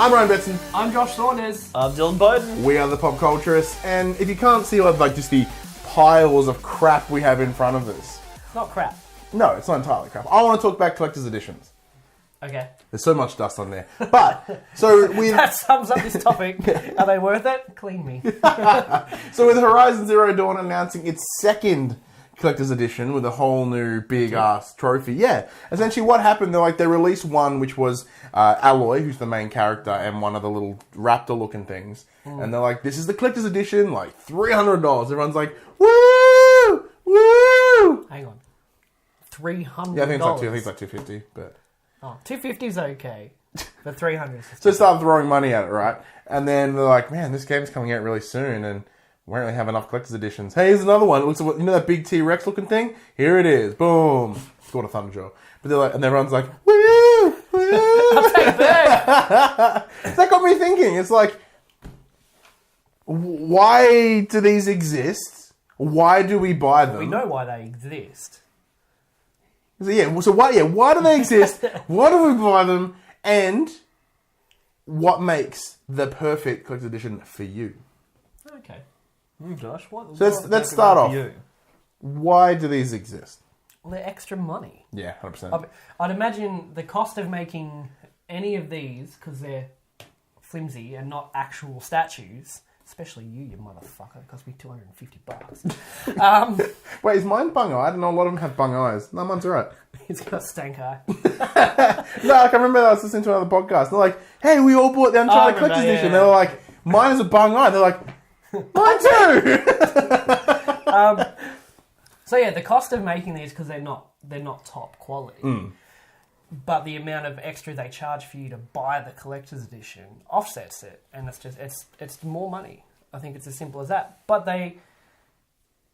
I'm Ryan Betson. I'm Josh Saunders. I'm Dylan Bowden. We are the Pop Culturists, and if you can't see like just the piles of crap we have in front of us. It's not crap. No, it's not entirely crap. I want to talk about collector's editions. Okay. There's so much dust on there. But, so with... That sums up this topic. Are they worth it? Clean me. So with Horizon Zero Dawn announcing its second collector's edition with a whole new big-ass trophy. Yeah. Essentially what happened, they released one which was Alloy, who's the main character, and one of the little raptor-looking things. And they're like, this is the collector's edition, like $300. Everyone's like, woo! Woo! Hang on. $300? Yeah, I think it's like $250, but... Oh, $250 is okay, but $300 is... So they started throwing money at it, right? And then they're like, man, this game's coming out really soon, and we don't really have enough collector's editions. Hey, here's another one. It looks like, you know that big T-Rex looking thing? Here it is. Boom. It's called a Thunderjaw. But they're like, and everyone's like, woo! Woo! I'll take it back! That got me thinking. It's like, why do these exist? Why do we buy them? We know why they exist. So why do they exist? Why do we buy them? And what makes the perfect collector's edition for you? Okay. Josh, what? So let's start off. Why do these exist? Well, they're extra money. Yeah, 100%. I'd imagine the cost of making any of these, because they're flimsy and not actual statues, especially you motherfucker, it cost me $250. Wait, is mine bung-eyed? I know a lot of them have bung eyes. No, mine's alright. It's got a stank eye. No, I remember I was listening to another podcast. They're like, hey, we all bought the Uncharted Collector's Edition. They were like, mine is a bung eye. They're like, mine too! So yeah, the cost of making these, because they're not top quality, but the amount of extra they charge for you to buy the collector's edition offsets it, and it's more money. I think it's as simple as that. But they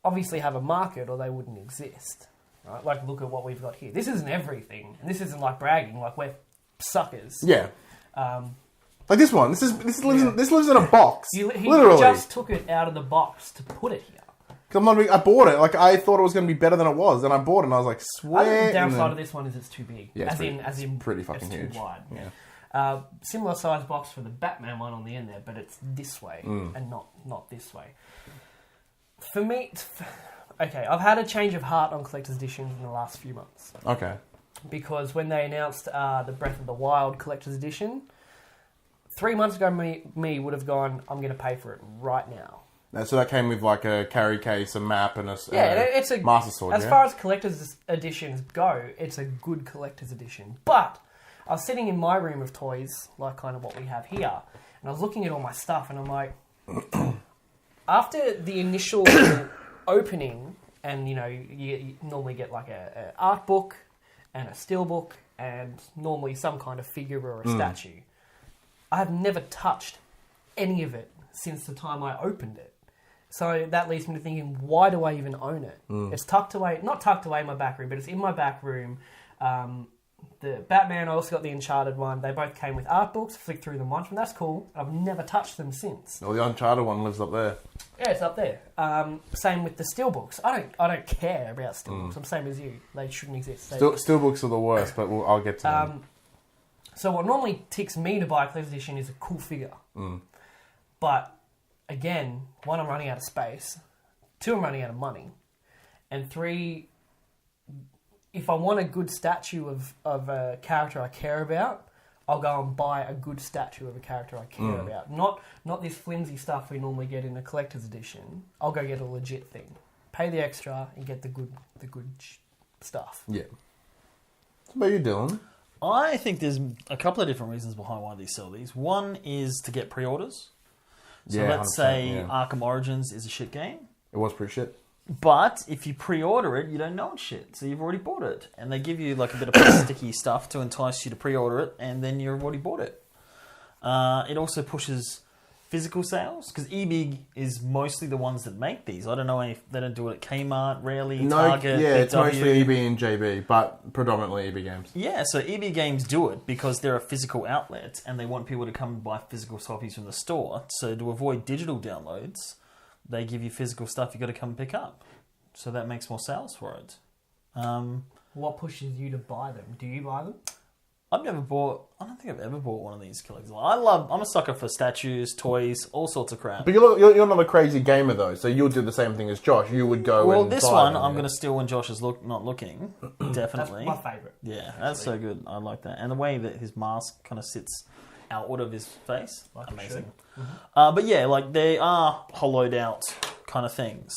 obviously have a market, or they wouldn't exist. Right? Like, look at what we've got here. This isn't everything, and this isn't like bragging. Like, we're suckers. Yeah. Like this one. This lives in a box. He literally just took it out of the box to put it here. I bought it. Like, I thought it was going to be better than it was, and I bought it, and I was like, sweet. I think the downside of this one is it's too big. Yeah, as in pretty fucking it's huge. Too wide. Yeah. Similar size box for the Batman one on the end there, but it's this way and not this way. For me, okay, I've had a change of heart on collector's editions in the last few months. Okay. Because when they announced the Breath of the Wild collector's edition, 3 months ago, me would have gone, I'm going to pay for it right now. So that came with like a carry case, a map, and it's a Master Sword. As far as collector's editions go, it's a good collector's edition. But I was sitting in my room of toys, like kind of what we have here, and I was looking at all my stuff, and I'm like, after the initial opening, and you normally get like a art book and a steelbook, and normally some kind of figure or a statue. I have never touched any of it since the time I opened it. So that leads me to thinking, why do I even own it? It's tucked away, not tucked away in my back room, but it's in my back room. The Batman, I also got the Uncharted one. They both came with art books. Flicked through them once, and that's cool. I've never touched them since. Well, the Uncharted one lives up there. Yeah, it's up there. Same with the steelbooks. I don't care about steelbooks. I'm the same as you. They shouldn't exist. Steelbooks are the worst, but I'll get to them. So what normally ticks me to buy a collector's edition is a cool figure. But again, 1, I'm running out of space. 2, I'm running out of money. And 3, if I want a good statue of a character I care about, I'll go and buy a good statue of a character I care about. Not this flimsy stuff we normally get in a collector's edition. I'll go get a legit thing. Pay the extra and get the good stuff. Yeah. What about you, Dylan? I think there's a couple of different reasons behind why they sell these. One is to get pre-orders. So let's say Arkham Origins is a shit game. It was pretty shit. But if you pre-order it, you don't know it's shit. So you've already bought it. And they give you like a bit of plasticky stuff to entice you to pre-order it, and then you've already bought it. It also pushes physical sales, because EB is mostly the ones that make these. I don't know if they don't do it at Kmart, rarely, Target, yeah, Big it's mostly EB and JB, but predominantly EB Games. Yeah, so EB Games do it because they're a physical outlet and they want people to come and buy physical copies from the store. So to avoid digital downloads, they give you physical stuff you got to come and pick up. So that makes more sales for it. What pushes you to buy them? Do you buy them? I've never bought. I don't think I've ever bought one of these collectibles. I'm a sucker for statues, toys, all sorts of crap. But you're not a crazy gamer though, so you'll do the same thing as Josh. You would go. Well, and this buy one them, I'm going to steal when Josh is not looking. Definitely. That's my favourite. Yeah, that's so good. I like that, and the way that his mask kind of sits outward of his face, Like it amazing. should. But yeah, like they are hollowed out kind of things.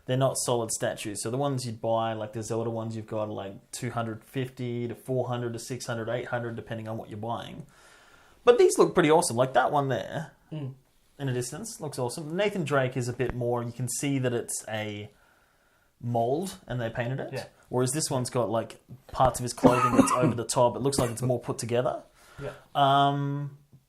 They're not solid statues. So the ones you'd buy, like the Zelda ones, you've got like 250 to 400 to 600, 800, depending on what you're buying. But these look pretty awesome. Like that one there, in a distance, looks awesome. Nathan Drake is a bit more. You can see that it's a mold, and they painted it. Yeah. Whereas this one's got like parts of his clothing that's over the top. It looks like it's more put together. Yeah.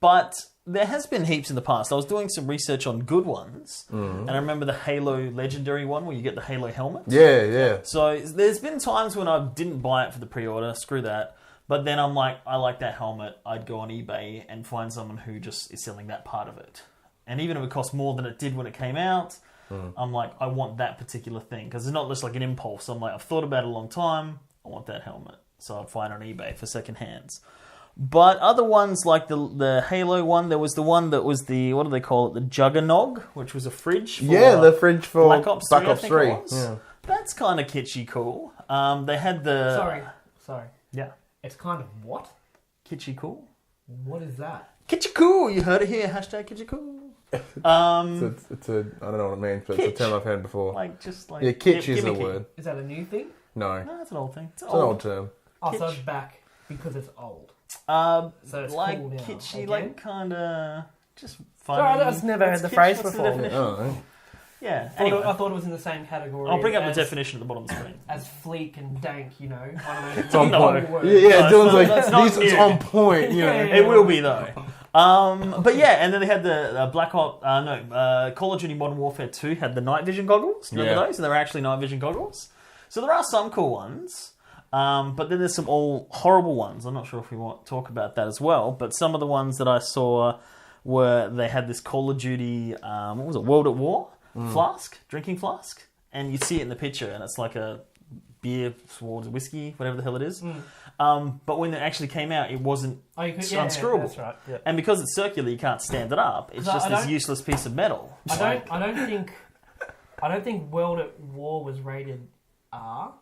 But there has been heaps in the past. I was doing some research on good ones, and I remember the Halo Legendary one where you get the Halo helmet. Yeah. So there's been times when I didn't buy it for the pre-order, screw that. But then I'm like, I like that helmet. I'd go on eBay and find someone who just is selling that part of it. And even if it costs more than it did when it came out, I'm like, I want that particular thing. Because it's not just like an impulse. I'm like, I've thought about it a long time. I want that helmet. So I'd find it on eBay for second hands. But other ones like the Halo one, there was the one that was the, what do they call it? The Juggernog, which was a fridge. For The fridge for Black Ops 3. I think it 3. was. Yeah. That's kind of kitschy cool. They had the... Sorry. Yeah. It's kind of what? Kitschy cool. What is that? Kitschy cool. You heard it here. Hashtag kitschy cool. It's a I don't know what it means, but it's a term I've heard before. Like, just like... Yeah, kitsch give is me a key. word. Is that a new thing? No. No, it's an old thing. It's It's an old term. Oh, so Kitsch. it's back because it's old. So it's like cool now, kitschy, again? like kind of just Sorry, funny. I've just never What's heard the kitsch? phrase What's the before. I definition? don't know. Yeah. I Anyway, thought it was in the same category. I'll bring up the as, definition at the bottom of the screen. as fleek and dank. You know, one of those. It's on No. point. words. Yeah, No, Dylan's that's not like, this is new. on point, you know. Yeah. It will be though. But yeah, and then they had the Call of Duty Modern Warfare 2 had the night vision goggles. Remember Yeah. those? And they were actually night vision goggles. So there are some cool ones. But then there's some all horrible ones. I'm not sure if we want to talk about that as well. But some of the ones that I saw were they had this Call of Duty, what was it, World at War flask, drinking flask. And you see it in the picture and it's like a beer, towards whiskey, whatever the hell it is. But when it actually came out, it wasn't Oh, you could, unscrewable. that's right. Yeah. And because it's circular, you can't stand it up. It's 'Cause just I this don't- useless piece of metal. I don't think World at War was rated R.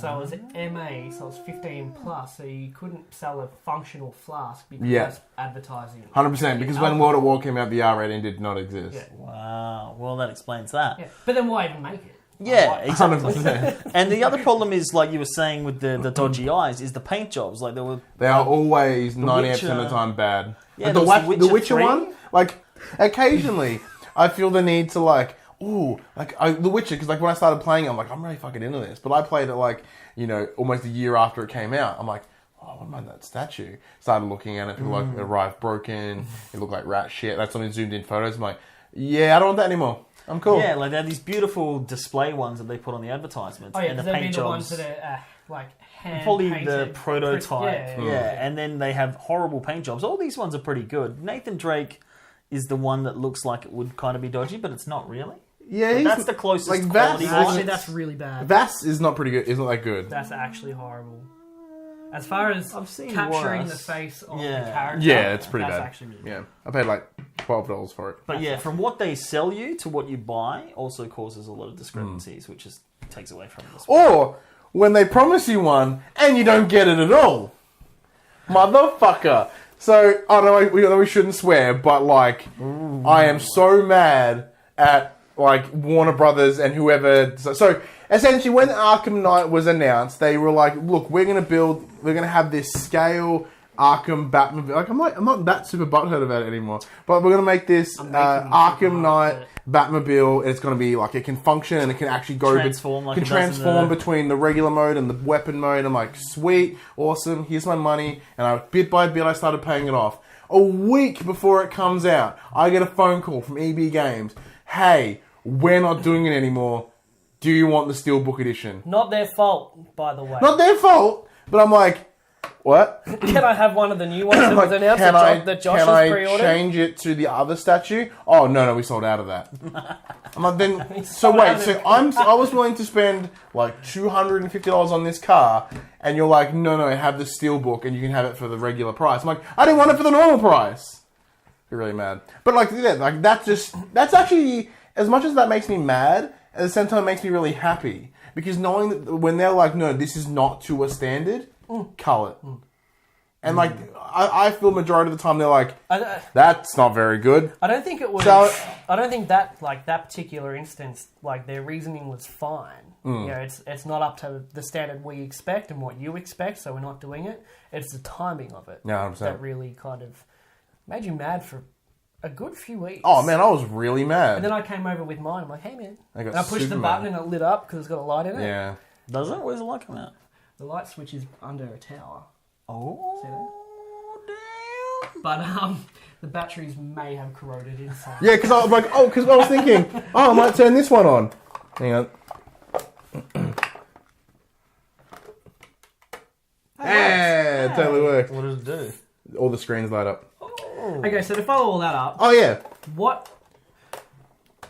So it was MA, so it was 15 plus. So you couldn't sell a functional flask because Yeah. that's advertising. 100%, because when World at War came out, the R rating did not exist. Yeah. Wow. Well, that explains that. Yeah. But then why even make it? Yeah, Why? exactly. 100%. And the other problem is, like you were saying with the dodgy eyes, is the paint jobs. Like there were... They are always 98% Witcher- of the time bad. Yeah, Like there was the The Witcher Witcher 3. one, like, occasionally, I feel the need to, like, The Witcher, because, like, when I started playing it, I'm like, I'm really fucking into this. But I played it, like, you know, almost a year after it came out. I'm like, oh, what about that statue? Started looking at it, people like, arrived broken, it looked like rat shit. That's when I zoomed in photos. I'm like, yeah, I don't want that anymore. I'm cool. Yeah, like they have these beautiful display ones that they put on the advertisements. Oh yeah, and the because they'd be paint the jobs. ones that are like hand Probably painted. the prototype. Yeah. And then they have horrible paint jobs. All these ones are pretty good. Nathan Drake is the one that looks like it would kind of be dodgy, but it's not really. Yeah, But he's, that's the closest like, quality. Vass- Actually, wise. that's really bad. Vass is not pretty good. It's not that good. That's actually horrible. As far as I've seen capturing worse. the face of Yeah. the character, Yeah, it's pretty that's bad. actually really Yeah, I paid like $12 for it. But yeah, from what they sell you to what you buy also causes a lot of discrepancies, which is takes away from this. Or when they promise you one and you don't get it at all. Motherfucker. So, I know we shouldn't swear, but like, I am so mad at like Warner Brothers and whoever. So essentially, when Arkham Knight was announced, they were like, look, we're going to have this scale Arkham Batman. Like, I'm not that super butthurt about it anymore. But we're going to make this Arkham Knight Batmobile. And it's going to be like, it can function and it can actually go Transform like can it does in transform the- between the regular mode and the weapon mode. I'm like, sweet, awesome, here's my money. And bit by bit, I started paying it off. A week before it comes out, I get a phone call from EB Games. Hey, we're not doing it anymore. Do you want the Steelbook edition? Not their fault, by the way. Not their fault, but I'm like, What? Can I have one of the new ones that was announced that Josh can has I pre-ordered? change it to the other statue? Oh no, we sold out of that. I'm like, then. So wait, I was willing to spend like $250 on this car, and you're like, no, have the steelbook, and you can have it for the regular price. I'm like, I didn't want it for the normal price. You're really mad, but like, yeah, like that's actually, as much as that makes me mad, at the same time it makes me really happy, because knowing that when they're like, no, this is not to a standard. Cull it. And like, I feel majority of the time they're like, that's not very good. I don't think it was. I don't think that that particular instance, like their reasoning was fine. You know, it's not up to the standard we expect and what you expect, so we're not doing it. It's the timing of it that really kind of made you mad for a good few weeks. Oh man, I was really mad. And then I came over with mine. I'm like, hey man, and I pushed the super button mad. and it lit up because it's got a light in it. Yeah. Does it? Where's the light come out? The light switch is under a tower. Oh, damn. But the batteries may have corroded inside. Yeah, because I was like, because I was thinking, I might turn this one on. Hang on. Yeah, it totally worked. What does it do? All the screens light up. Okay, so to follow all that up, Oh yeah. what?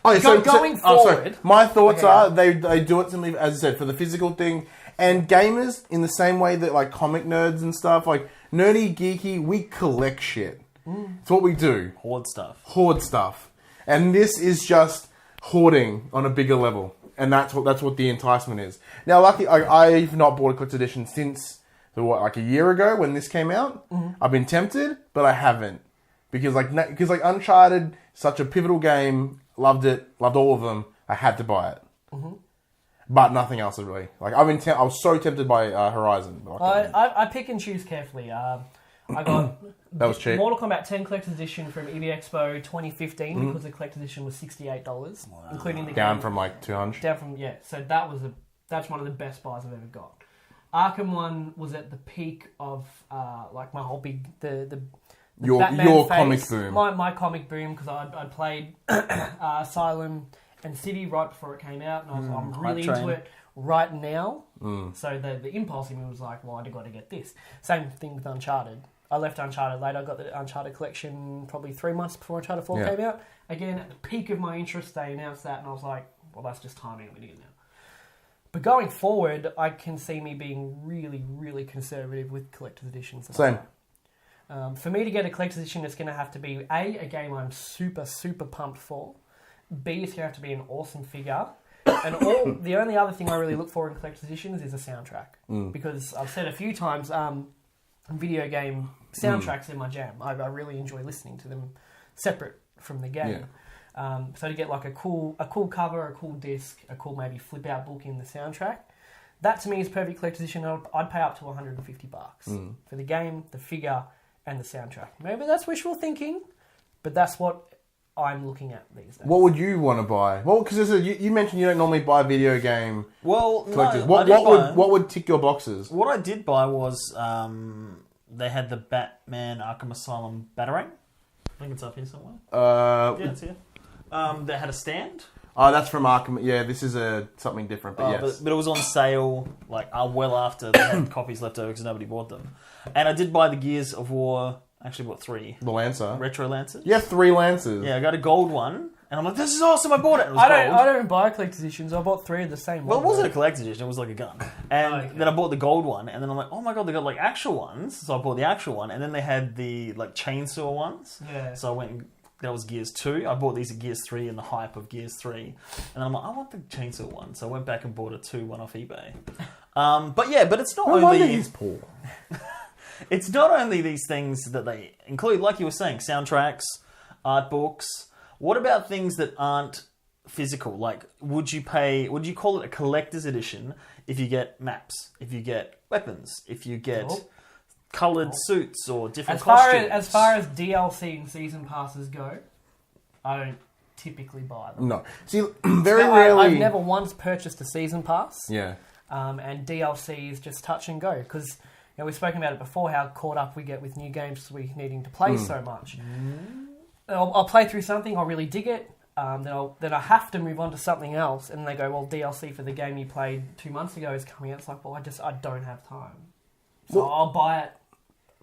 Oh, yeah, Going sorry. forward- My thoughts Okay. are they do it simply, as I said, for the physical thing. And gamers, in the same way that like comic nerds and stuff, like nerdy, geeky, we collect shit. It's what we do. Hoard stuff. Hoard stuff. And this is just hoarding on a bigger level. And that's what the enticement is. Now, luckily, I've not bought a collector's edition since, like a year ago when this came out. I've been tempted, but I haven't. Because Uncharted, such a pivotal game, loved it, loved all of them. I had to buy it. But nothing else really. Like I was so tempted by Horizon. But I pick and choose carefully. I got that was cheap. Mortal Kombat 10 Collector's Edition from EV Expo 2015 because the Collector's Edition was $68, including the Down game. from like 200. Down from so that's one of the best buys I've ever got. Arkham one was at the peak of like my whole big the Your Batman comic phase. boom. My comic boom because I played Asylum and City right before it came out, and I'm really into it right now. So the impulse in me was like, well, I've got to get this. Same thing with Uncharted. I left Uncharted late. I got the Uncharted collection probably 3 months before Uncharted 4 came out. Again, at the peak of my interest, they announced that, and I was like, well, that's just timing. We need it now. But going forward, I can see me being really, really conservative with collector's editions. Same. For me to get a collector's edition, it's going to have to be a game I'm super, super pumped for. B, it's going to have to be an awesome figure. And the only other thing I really look for in collector's editions is a soundtrack. Because I've said a few times, video game soundtracks are my jam. I really enjoy listening to them separate from the game. So to get like a cool cover, a cool disc, a cool maybe flip out book in the soundtrack, that to me is perfect collector's edition. I'd pay up to $150 for the game, the figure, and the soundtrack. Maybe that's wishful thinking, but that's what I'm looking at these days. What would you want to buy? Well, because you mentioned you don't normally buy video game collectors. No, what would tick your boxes? What I did buy was they had the Batman Arkham Asylum Batarang. I think it's up here somewhere. Yeah, it's here. They had a stand. Oh, that's from Arkham. Yeah, this is something different, but yes. But it was on sale like well after they had copies left over because nobody bought them. And I did buy the Gears of War. Actually bought 3. The Lancer. Retro Lancers. You have 3 Lancers. Yeah, I got a gold one. And I'm like, this is awesome, I bought it. It was I gold. don't buy collector's editions. I bought 3 of the same Well, one. it wasn't a collector's edition, it was like a gun. And then I bought the gold one, and then I'm like, oh my god, they got like actual ones. So I bought the actual one, and then they had the like chainsaw ones. Yeah. So I went and that was Gears 2. I bought these at Gears 3 in the hype of Gears 3. And then I'm like, I want the chainsaw one. So I went back and bought a 2 one off eBay. But it's not No wonder only... he's poor. It's not only these things that they include, like you were saying, soundtracks, art books. What about things that aren't physical? Like, would you call it a collector's edition if you get maps, if you get weapons, if you get coloured suits or different costumes? As far as DLC and season passes go, I don't typically buy them. No. See, very rarely... I've never once purchased a season pass. Yeah. And DLC is just touch and go because... You know, we've spoken about it before, how caught up we get with new games we needing to play so much. I'll play through something, I'll really dig it, then I have to move on to something else, and they go, well, DLC for the game you played 2 months ago is coming out. It's like, well, I don't have time. So I'll buy it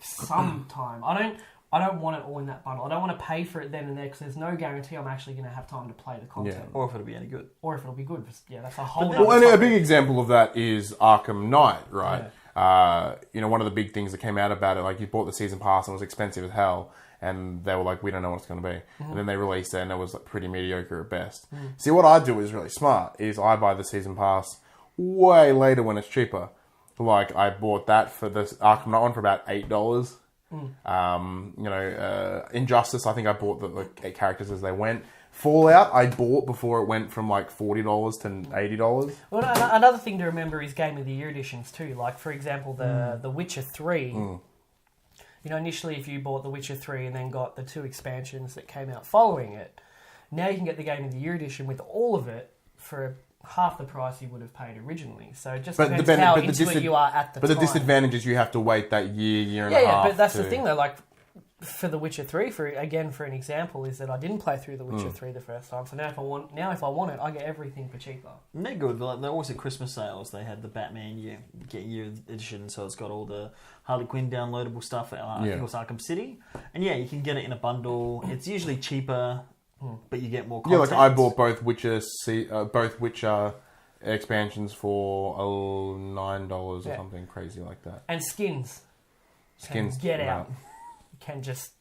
sometime. I don't want it all in that bundle. I don't want to pay for it then and there because there's no guarantee I'm actually going to have time to play the content. Yeah. Or if it'll be any good. Or if it'll be good. Yeah, that's a whole Well, other and a topic. big example of that is Arkham Knight, right? One of the big things that came out about it, like you bought the season pass and it was expensive as hell, and they were like, we don't know what it's going to be. And then they released it and it was like pretty mediocre at best. See, what I do is really smart, is I buy the season pass way later when it's cheaper. Like, I bought that for this Arkham Knight one for about $8. Injustice, I think I bought the characters as they went. Fallout, I bought before it went from like $40 to $80. Well, another thing to remember is Game of the Year editions too. Like, for example, the Witcher 3. Initially if you bought The Witcher 3 and then got the 2 expansions that came out following it, now you can get the Game of the Year edition with all of it for half the price you would have paid originally. So it just depends how into it you are at the time. But the disadvantage is you have to wait that year and a half. Yeah, but that's the thing though, like for The Witcher 3, for an example, is that I didn't play through The Witcher 3 the first time, so now if I want it, I get everything for cheaper. And they're good. They're always at Christmas sales. They had the Batman year edition, so it's got all the Harley Quinn downloadable stuff. I think it was Arkham City. And yeah, you can get it in a bundle. It's usually cheaper, but you get more content. Yeah, like I bought both Witcher expansions for $9 or something crazy like that. And skins. Skins. Get out. You can just...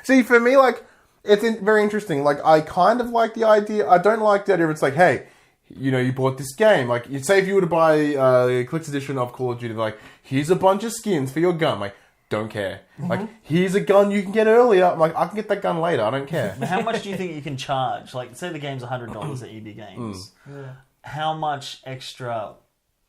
See, for me, like, it's very interesting. Like, I kind of like the idea. I don't like the idea of it's like, hey, you bought this game. Like, you'd say if you were to buy a collector's edition of Call of Duty, like, here's a bunch of skins for your gun. Like, don't care. Like, here's a gun you can get earlier. I'm like, I can get that gun later. I don't care. But how much do you think you can charge? Like, say the game's $100 at EB Games. How much extra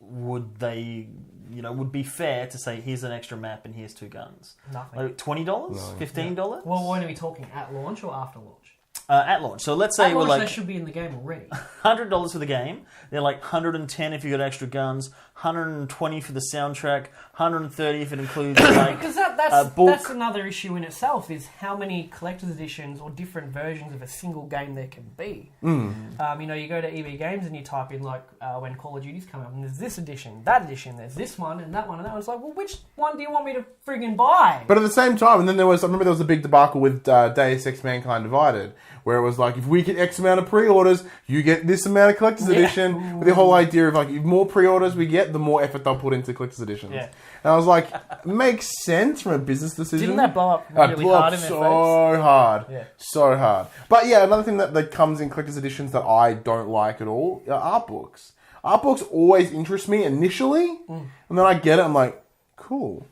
would they, would be fair to say, here's an extra map and here's 2 guns? Nothing. Like $20? $15? Well, when are we talking? At launch or after launch? At launch. So let's say at launch, we're like... they should be in the game already. $100 for the game. They're like $110 if you got extra guns, $120 for the soundtrack, $130 if it includes like because book. That's another issue in itself, is how many collector's editions or different versions of a single game there can be. You go to EB Games and you type in like when Call of Duty's come up and there's this edition, that edition, there's this one and that one and that one. It's like, well, which one do you want me to friggin' buy? But at the same time, and then I remember there was a big debacle with Deus Ex Mankind Divided, where it was like, if we get X amount of pre-orders, you get this amount of collector's edition. With the whole idea of like, the more pre-orders we get, the more effort they'll put into collector's editions. Yeah. And I was like, makes sense from a business decision. Didn't that blow up really hard in their face? Hard. Yeah. So hard. But yeah, another thing that comes in collector's editions that I don't like at all are art books. Art books always interest me initially, and then I get it, I'm like, cool.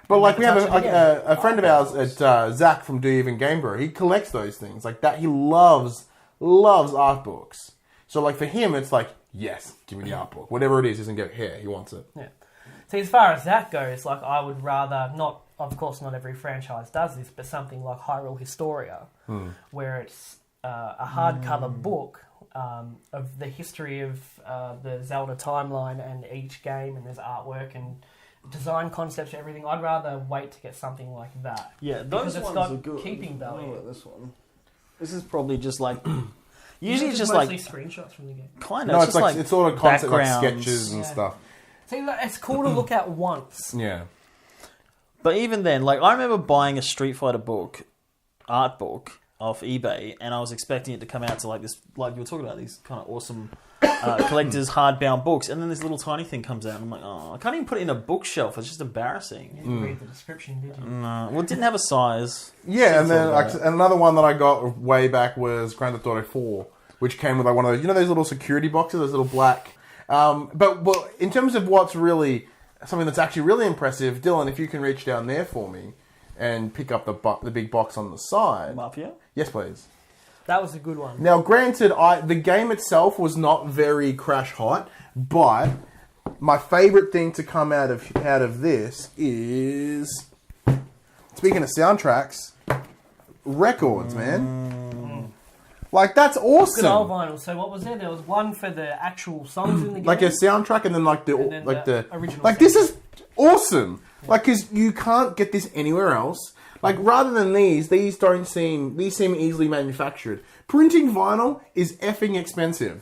But like we have a friend of ours at Zach from Do You Even Game Bro. He collects those things like that. He loves art books. So like for him, it's like, yes, give me the art book. Whatever it is, he doesn't get here. He wants it. Yeah. See, as far as that goes, like I would rather not. Of course, not every franchise does this, but something like Hyrule Historia, where it's a hardcover book of the history of the Zelda timeline and each game, and there's artwork and design concepts and everything. I'd rather wait to get something like that. Yeah, those ones are good. Keeping value. Oh, this one. This is probably just like... Usually it's just just like... screenshots from the game. Kind of. No, it's like it's sort of concept like backgrounds. sketches and stuff. See, it's cool to look at once. Yeah. But even then, like, I remember buying a Street Fighter book, art book, off eBay, and I was expecting it to come out to like this, like you were talking about, these kind of awesome collector's hardbound books, and then this little tiny thing comes out, and I'm like, oh, I can't even put it in a bookshelf. It's just embarrassing. You didn't read the description, did you? No, well, it didn't have a size. Yeah, and then and another one that I got way back was Grand Theft Auto 4, which came with like one of those, those little security boxes, those little black. But in terms of what's really something that's actually really impressive, Dylan, if you can reach down there for me and pick up the big box on the side. Mafia? Yes, please. That was a good one. Now, granted, the game itself was not very crash hot, but my favourite thing to come out of this is, speaking of soundtracks, records, man. Like, that's awesome. Good old vinyl. So what was there? There was one for the actual songs in the game. Like a soundtrack, and then the original. Like, this is awesome. Yeah. Like, because you can't get this anywhere else. Like, rather than these seem easily manufactured. Printing vinyl is effing expensive.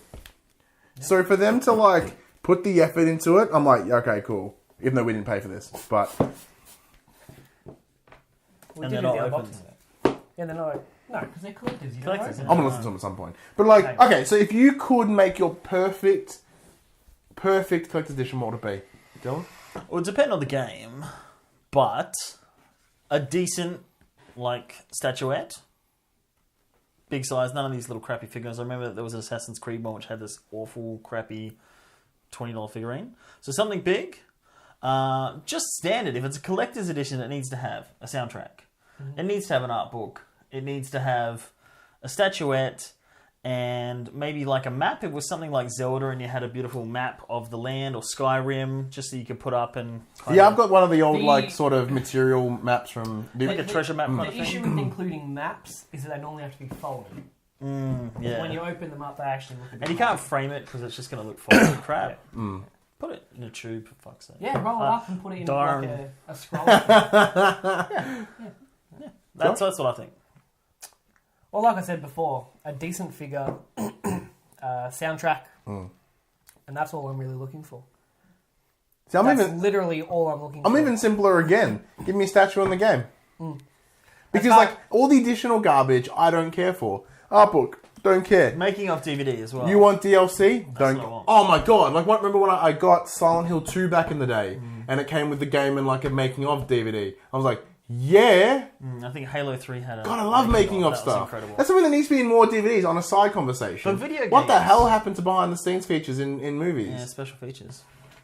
Yeah. So for them to, like, put the effort into it, I'm like, okay, cool. Even though we didn't pay for this, but We And did they're do the not open. unboxing. Yeah, they're not. No, because they're collectors. You don't Collectors, open I'm gonna them. listen to them at some point. But like, Maybe. okay, so if you could make your perfect collector's edition, what would it be, Dylan? Well, it depends on the game, but a decent, like, statuette. Big size, none of these little crappy figures. I remember there was an Assassin's Creed one which had this awful, crappy $20 figurine. So something big, just standard. If it's a collector's edition, it needs to have a soundtrack. Mm-hmm. It needs to have an art book. It needs to have a statuette and maybe like a map. It was something like Zelda and you had a beautiful map of the land, or Skyrim, just so you could put up and... Yeah, I've got one of the old, The- like, sort of material maps from... Like a treasure map kind The of issue thing. with including maps is that they normally have to be folded. Yeah. When you open them up, they actually look a bit And you can't frame it because it's just going to look folded crap. Mm. Put it in a tube, for fuck's sake. Yeah, roll it up and put it in darn. like a scroll. That's what I think. Well, like I said before, a decent figure, soundtrack, and that's all I'm really looking for. See, I'm That's even... literally all I'm looking for. I'm even simpler again. Give me a statue in the game. Because, That's like, all the additional garbage, I don't care for. Art book, don't care. Making of DVD as well. You want DLC? Don't. what I want. Oh my god! Like, remember when I got Silent Hill 2 back in the day, and it came with the game and like a making of DVD? I was like, yeah. I think Halo 3 had a... God, I love making of That was stuff. incredible. That's something that needs to be in more DVDs on a side conversation. But video What the games- hell happened to behind the scenes features in movies? Yeah, special features.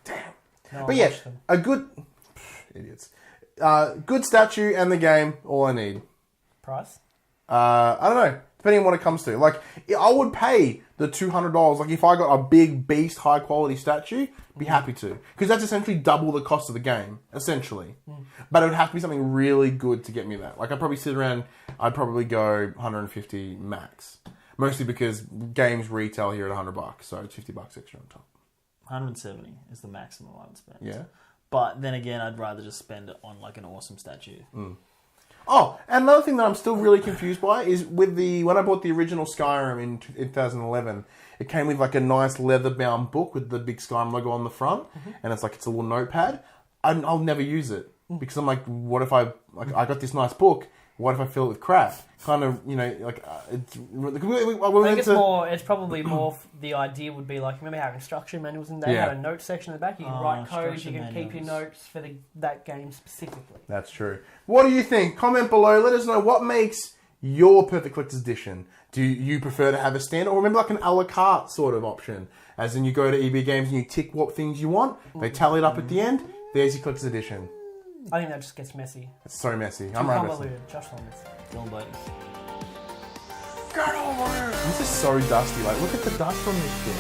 No, But I yeah, watched them. a good idiots. Good statue and the game, all I need. Price? I don't know. Depending on what it comes to. Like, I would pay the $200. Like, if I got a big beast, high quality statue, be happy to. Because that's essentially double the cost of the game. Essentially. But it would have to be something really good to get me that. Like, I'd probably go 150 max. Mostly because games retail here at $100. So it's $50 extra on top. 170 is the maximum I would spend. Yeah. But then again, I'd rather just spend it on like an awesome statue. Oh, and another thing that I'm still really confused by is with when I bought the original Skyrim in 2011, it came with like a nice leather-bound book with the big Skyrim logo on the front, and it's a little notepad. I'll never use it because I'm like, what if I got this nice book? What if I fill it with crap? Kind of, it's. I think it's probably more, the idea would be like, remember how instruction manuals and they Yeah. had a note section in the back? You can Oh, write codes, you instruction can keep your manuals. notes for that game specifically. That's true. What do you think? Comment below. Let us know what makes your perfect collector's edition. Do you prefer to have a standard, or remember like an a la carte sort of option? As in, you go to EB Games and you tick what things you want. They tally it up at the end. There's your collector's edition. I think that just gets messy. It's so messy. Too I'm right. convoluted. Josh Thomas. Dylan Button. Get over here! This is so dusty. Like, look at the dust from this shit.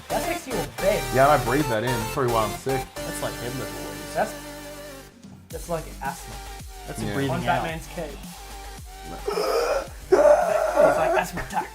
That's next to your bed. Yeah, and I breathe that in. That's probably why I'm sick. That's like head level. That's like asthma. That's Yeah. breathing On out. Batman's cape. It's like asthma attack.